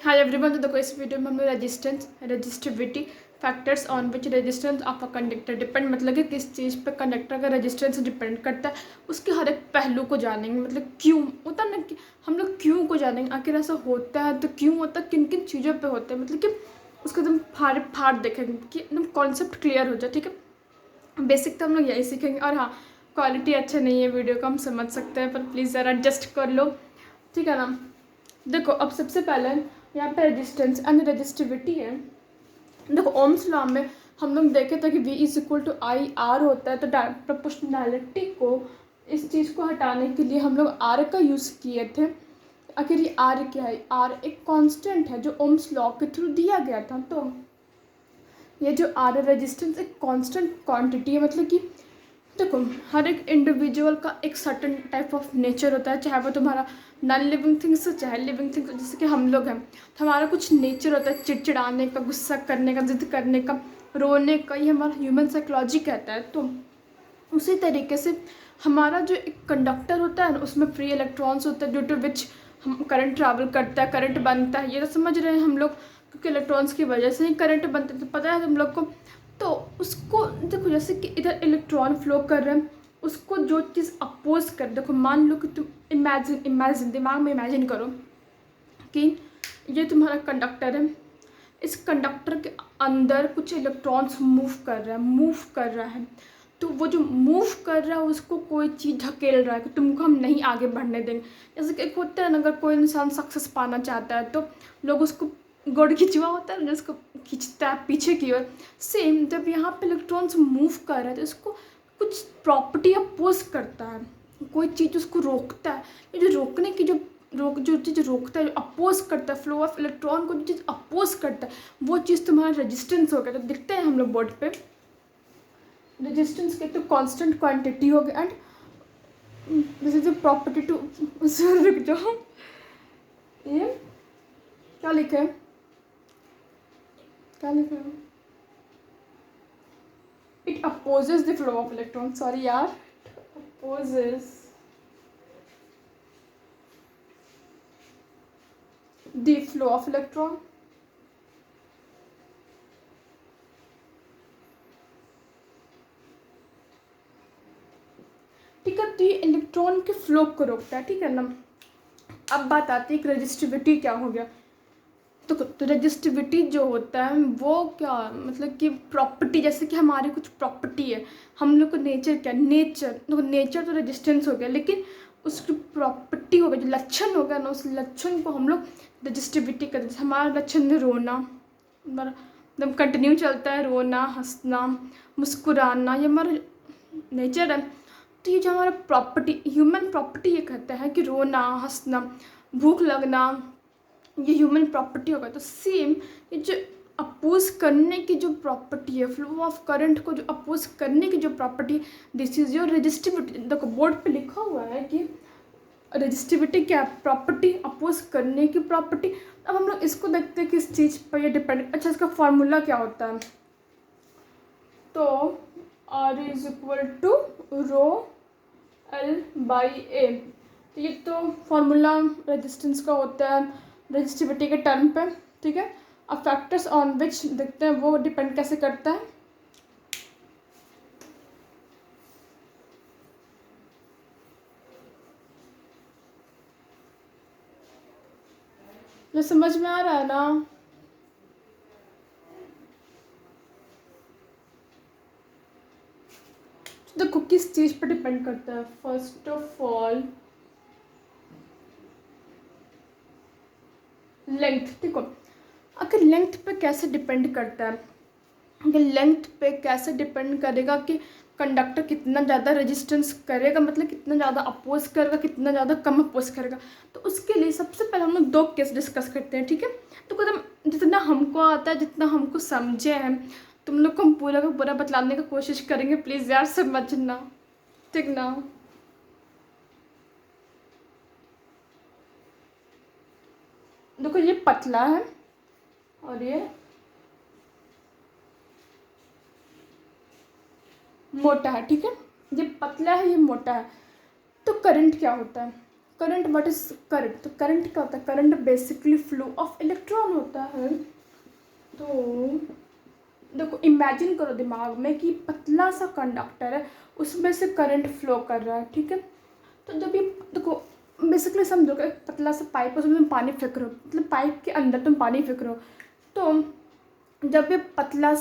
Hi everyone. तो देखो इस वीडियो में हम लोग resistivity factors on which resistance of a conductor depend, मतलब कि किस चीज़ पे कंडक्टर का रेजिस्टेंस डिपेंड करता है, उसके हर एक पहलू को जानेंगे। मतलब क्यों होता है ना, कि हम लोग क्यों को जानेंगे, आखिर ऐसा होता है तो क्यों होता है, किन किन चीज़ों पे होता है, मतलब कि उसको एकदम फाड़ देखेंगे कि एकदम कॉन्सेप्ट क्लियर हो जाए। ठीक है, बेसिक तो हम लोग यही सीखेंगे। और हाँ, क्वालिटी अच्छा नहीं है वीडियो का, हम समझ सकते हैं, पर प्लीज़ ज़रा एडजस्ट कर लो, ठीक है ना। देखो अब सबसे पहले यहाँ पे रेजिस्टेंस एंड रेजिस्टिविटी है। देखो ओम्स लॉ में हम लोग देखे थे कि V is equal to I R होता है, तो प्रोपोर्शनैलिटी को, इस चीज़ को हटाने के लिए हम लोग R का यूज़ किए थे। आखिर ये R क्या है? R एक कांस्टेंट है जो ओम्स लॉ के थ्रू दिया गया था। तो ये जो R है, रेजिस्टेंस एक कांस्टेंट क्वांटिटी है। मतलब कि देखो हर एक इंडिविजुअल का एक सर्टन टाइप ऑफ नेचर होता है, चाहे वो तुम्हारा नॉन लिविंग थिंग्स हो चाहे लिविंग थिंग्स हो। जैसे कि हम लोग हैं तो हमारा कुछ नेचर होता है, चिड़चिड़ाने का, गुस्सा करने का, जिद करने का, रोने का, ये हमारा ह्यूमन साइकोलॉजी कहता है। तो उसी तरीके से हमारा जो एक कंडक्टर होता है ना, उसमें फ्री इलेक्ट्रॉन्स होता है, ड्यू टू विच हम करंट ट्रैवल करता है, करंट बनता है। ये तो समझ रहे हैं हम लोग, क्योंकि इलेक्ट्रॉन्स की वजह से ही करंट बनता है, तो पता है हम लोग को। तो उसको देखो, जैसे कि इधर इलेक्ट्रॉन फ्लो कर रहे हैं, उसको जो चीज़ अपोज कर, देखो मान लो कि तुम इमेजिन दिमाग में इमेजिन करो कि ये तुम्हारा कंडक्टर है, इस कंडक्टर के अंदर कुछ इलेक्ट्रॉन्स मूव कर रहा है। तो वो जो मूव कर रहा है उसको कोई चीज़ ढकेल रहा है कि तुमको हम नहीं आगे बढ़ने देंगे। जैसे कि एक होता है ना, अगर कोई इंसान सक्सेस पाना चाहता है तो लोग उसको गोड़ खिंचवा होता है ना, जिसको खींचता है पीछे की ओर। सेम जब यहाँ पे इलेक्ट्रॉन्स मूव कर रहा है तो इसको कुछ प्रॉपर्टी अपोज करता है, कोई चीज़ उसको रोकता है। ये जो रोकने की जो चीज़ रोकता है, जो अपोज करता है फ्लो ऑफ इलेक्ट्रॉन को, जो चीज़ अपोज करता है वो चीज़ तुम्हारा रेजिस्टेंस हो गया। तो दिखते हैं हम लोग बोर्ड पे, रेजिस्टेंस के तो कांस्टेंट क्वांटिटी हो गया। And this is the property two, रुक जाओ, ये क्या लिखा है, क्या लिखा है, it opposes the flow of electron, sorry यार, opposes the flow of electron. ठीक है, तो ये इलेक्ट्रॉन के फ्लो को रोकता है, ठीक है ना। अब बात आती है कि रजिस्टिविटी क्या हो गया। तो रजिस्टिविटी जो होता है वो क्या, मतलब कि प्रॉपर्टी, जैसे कि हमारी कुछ प्रॉपर्टी है, हम लोग को नेचर क्या, नेचर तो रेजिस्टेंस हो गया, लेकिन उसकी प्रॉपर्टी हो गई, जो लक्षण हो गया ना, उस लक्षण को हम लोग रजिस्टिविटी करते हैं। हमारा लक्षण है रोना, हमारा एकदम कंटिन्यू चलता है, रोना, हंसना, मुस्कुराना, ये हमारा नेचर है। तो ये जो हमारा प्रॉपर्टी, ह्यूमन प्रॉपर्टी, ये कहता है कि रोना, हंसना, भूख लगना, ये ह्यूमन प्रॉपर्टी होगा। तो सेम ये जो अपोज करने की जो प्रॉपर्टी है, फ्लो ऑफ करंट को जो अपोज करने की जो property, this is your resistivity. देखो बोर्ड पे लिखा हुआ है कि रेजिस्टिविटी क्या, प्रॉपर्टी, अपोज करने की प्रॉपर्टी। अब हम लोग इसको देखते हैं किस चीज़ पर ये डिपेंड। अच्छा, इसका फॉर्मूला क्या होता है, तो R is equal to rho L by A. तो ये तो फॉर्मूला रेजिस्टेंस का होता है रेजिस्टिविटी के टर्म पे, ठीक है। अब फैक्टर्स ऑन विच देखते हैं वो डिपेंड कैसे करता है। जो समझ में आ रहा है ना, देखो किस चीज़ पर डिपेंड करता है। First of all length. देखो अगर लेंथ पे कैसे डिपेंड करता है, कि लेंथ पे कैसे डिपेंड करेगा कि कंडक्टर कितना ज़्यादा रेजिस्टेंस करेगा, मतलब कितना ज़्यादा अपोज करेगा, कितना ज़्यादा कम अपोज करेगा। तो उसके लिए सबसे पहले हम लोग दो केस डिस्कस करते हैं, ठीक है। तो कदम जितना हमको आता है, जितना हमको समझे हैं, तुम लोग को हम पूरा का पूरा बतलाने की कोशिश करेंगे, प्लीज़ यार समझना, ठीक ना। देखो ये पतला है और ये मोटा है, ठीक है। ये पतला है, ये मोटा है। तो करंट क्या होता है, करंट, व्हाट इज करंट? तो करंट क्या होता है? Current basically flow of electron होता है। तो देखो इमेजिन करो दिमाग में कि पतला सा कंडक्टर है, उसमें से करंट फ्लो कर रहा है, ठीक है। तो जब ये देखो बेसिकली समझो कि एक पतला सा पाइप, उसमें तुम पानी फेंक रहे हो, मतलब पाइप के अंदर तुम पानी फेंक रहे हो। तो जब ये पतला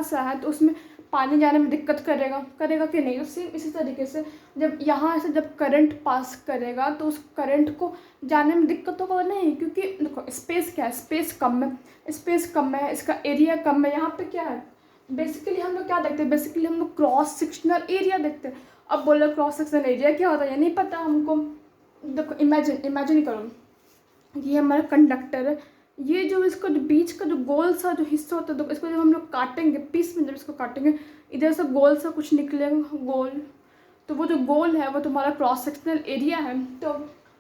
सा है तो उसमें पानी जाने में दिक्कत करेगा कि नहीं? तो सेम इसी तरीके से जब यहाँ से जब करंट पास करेगा तो उस करंट को जाने में दिक्कत होगा नहीं, क्योंकि देखो स्पेस क्या है, स्पेस कम है, इसका एरिया कम है। यहाँ पे क्या है, बेसिकली हम लोग क्या देखते हैं, बेसिकली हम लोग क्रॉस सेक्शनल एरिया देखते हैं। अब बोलो क्रॉस सेक्शनल एरिया क्या होता है, ये नहीं पता हमको। देखो इमेजिन करो ये हमारा कंडक्टर है, ये जो इसका जो बीच का जो गोल सा जो हिस्सा होता है, तो इसको जब हम लोग काटेंगे पीस में, जब इसको काटेंगे इधर से गोल सा कुछ निकलेगा गोल, तो वो जो गोल है वो तुम्हारा क्रॉस सेक्शनल एरिया है। तो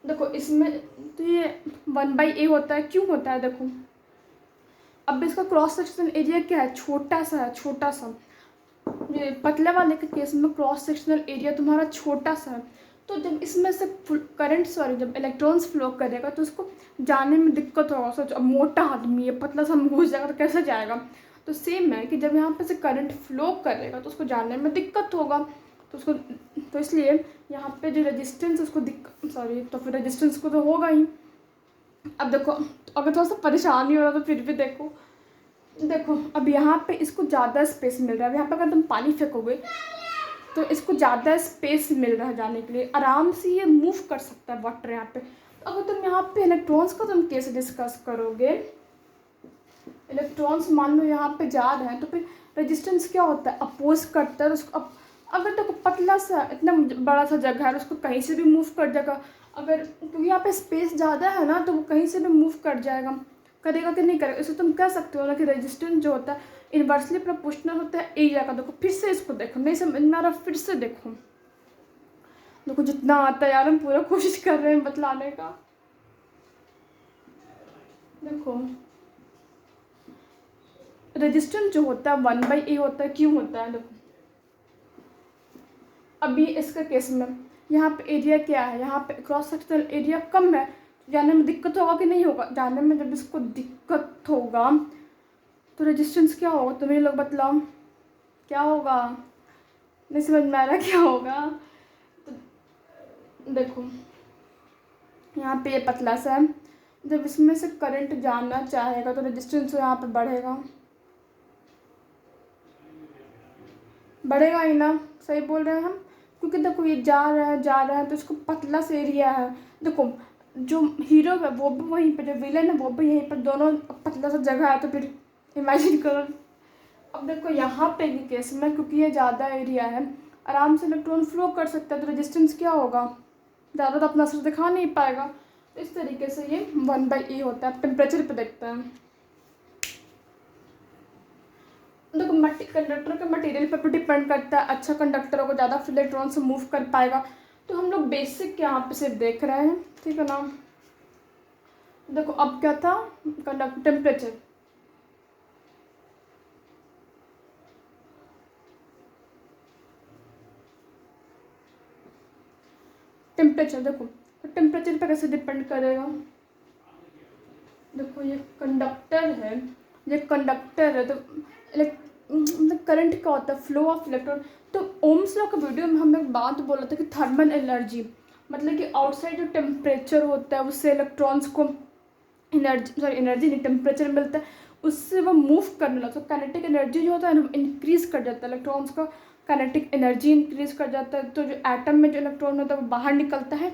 देखो इसमें तो ये 1/a होता है, क्यों होता है? देखो अब इसका क्रॉस सेक्शनल एरिया क्या है, छोटा सा। ये पतले वाले के केस में क्रॉस सेक्शनल एरिया तुम्हारा छोटा सा है। तो जब इसमें से जब इलेक्ट्रॉन्स फ्लो करेगा तो उसको जाने में दिक्कत होगा। सोचो अब मोटा आदमी है, पतला सा घुस जाएगा तो कैसे जाएगा? तो सेम है कि जब यहाँ पे से करंट फ्लो करेगा तो उसको जाने में दिक्कत होगा। तो इसलिए यहाँ पे जो रेजिस्टेंस उसको तो फिर रेजिस्टेंस को तो होगा ही। अब देखो अगर थोड़ा सा परेशानी हो रहा तो फिर भी देखो अब यहाँ पे इसको ज़्यादा स्पेस मिल रहा है। यहाँ पे अगर तुम पानी फेंकोगे तो इसको ज़्यादा स्पेस मिल रहा है जाने के लिए, आराम से ये मूव कर सकता है वाटर यहाँ पे। तो अगर तुम यहाँ पे इलेक्ट्रॉन्स का तुम कैसे डिस्कस करोगे, इलेक्ट्रॉन्स मान लो यहाँ पे जा रहे हैं तो फिर रेजिस्टेंस क्या होता है, अपोज करता है उसको। अगर तो पतला सा इतना बड़ा सा जगह है उसको कहीं से भी मूव कर जाएगा, अगर क्योंकि यहाँ पे स्पेस ज़्यादा है ना तो वो कहीं से भी मूव करेगा कि नहीं करेगा। इसे तुम कह सकते हो ना कि रेजिस्टेंस जो होता है इन्वर्सली प्रोपोर्शनल होता है एरिया का। देखो फिर से इसको देखो, नहीं समझ में आ रहा फिर से देखो जितना आता है यार हम पूरा कोशिश कर रहे हैं बतलाने का। देखो रेजिस्टेंस जो होता है 1/a होता है, क्यों होता है? देखो अभी इसका केस में यहाँ पे एरिया क्या है, यहाँ पे क्रॉस सेक्शनल एरिया कम है, जाने में दिक्कत होगा कि नहीं होगा? जाने में जब इसको दिक्कत होगा तो रेजिस्टेंस क्या होगा, तुम्हें लोग बतलाओ क्या होगा? नहीं समझ में आ रहा क्या होगा? तो देखो यहाँ पे ये पतला सा है, जब इसमें से करंट जाना चाहेगा तो रेजिस्टेंस यहाँ पे बढ़ेगा ही ना, सही बोल रहे हैं हम। क्योंकि देखो ये जा रहा है तो इसको पतला सा एरिया है। देखो जो हीरो है वो भी वहीं पर, जो विलन है वो भी यहीं पर, दोनों पतला सा जगह है। तो फिर इमेजिन करो। अब देखो यहाँ पे भी केस में क्योंकि ये ज़्यादा एरिया है, आराम से इलेक्ट्रॉन फ्लो कर सकता है, तो रेजिस्टेंस क्या होगा, ज़्यादा तो अपना असर दिखा नहीं पाएगा। तो इस तरीके से ये 1/a होता है। टेम्परेचर पे देखते हैं। देखो कंडक्टर के मटेरियल पर भी डिपेंड करता है। अच्छा कंडक्टर होगा ज़्यादा इलेक्ट्रॉन से मूव कर पाएगा। तो हम लोग बेसिक यहाँ पे सिर्फ देख रहे हैं, ठीक है ना। देखो अब क्या था, कंडक्टर टेम्परेचर देखो तो टेम्परेचर पे कैसे डिपेंड करेगा। देखो ये कंडक्टर है तो मतलब करंट क्या होता है, फ्लो ऑफ इलेक्ट्रॉन। तो ओम्स लॉ का वीडियो में हम एक बात बोला था कि थर्मल एनर्जी मतलब कि आउटसाइड जो टेम्परेचर होता है उससे इलेक्ट्रॉन्स को एनर्जी नहीं टेम्परेचर मिलता है, उससे वो मूव करने लगता है। काइनेटिक एनर्जी जो होता है इंक्रीज कर जाता है, इलेक्ट्रॉन्स का काइनेटिक एनर्जी इंक्रीज कर जाता है। तो जो एटम में जो इलेक्ट्रॉन होता है वो बाहर निकलता है,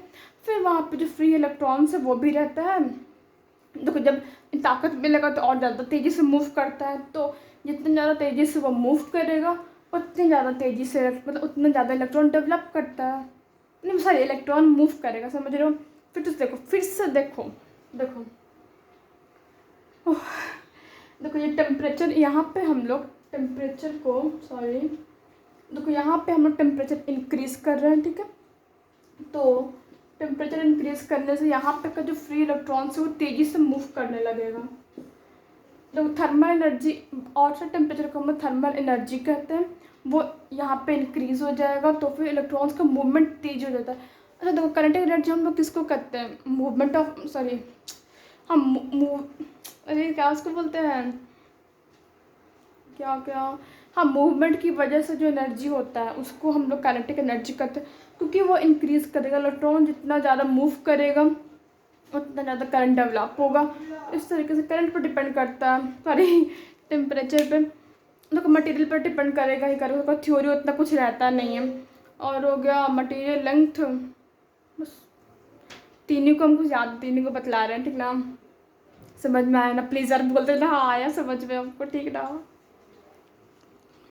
फिर वहाँ पे जो फ्री इलेक्ट्रॉन्स है वो भी रहता है। देखो जब ताकत मिलेगा तो और ज़्यादा तेज़ी से मूव करता है। तो जितनी ज़्यादा तेज़ी से वो मूव करेगा उतनी ज़्यादा तेज़ी से मतलब उतना ज़्यादा इलेक्ट्रॉन डेवलप करता है, नहीं सॉरी इलेक्ट्रॉन मूव करेगा, समझ रहे हो। फिर से देखो देखो ये टेम्परेचर यहाँ पे हम लोग टेम्परेचर को देखो यहाँ पे हम लोग टेम्परेचर इंक्रीज कर रहे हैं, ठीक है। तो टेम्परेचर इंक्रीज करने से यहाँ पे का जो फ्री इलेक्ट्रॉन्स है वो तेज़ी से मूव करने लगेगा। तो थर्मल एनर्जी और से टेम्परेचर को हम थर्मल एनर्जी कहते हैं, वो यहाँ पे इंक्रीज़ हो जाएगा। तो फिर इलेक्ट्रॉन्स का मूवमेंट तेज हो जाता है। अच्छा देखो, काइनेटिक एनर्जी हम लोग किसको कहते हैं, मूवमेंट ऑफ, सॉरी, हम मूव, अरे क्या उसको बोलते हैं, क्या क्या, हाँ, मूवमेंट की वजह से जो एनर्जी होता है उसको हम लोग काइनेटिक एनर्जी कहते हैं, क्योंकि वो इंक्रीज़ करेगा, इलेक्ट्रॉन जितना ज़्यादा मूव करेगा उतना ज़्यादा करंट डेवलप होगा। इस तरीके से करंट पर डिपेंड करता है, सॉरी, टेम्परेचर पे, देखो मटेरियल पर डिपेंड करेगा ही करेगा, उसका थ्योरी उतना कुछ रहता नहीं है। और हो गया मटेरियल लेंथ, बस तीनों को हमको याद, तीनों को बतला रहे हैं, ठीक ना, समझ में आया ना, प्लीज़ यार बोलते ना, हाँ आया समझ में हमको, ठीक ना।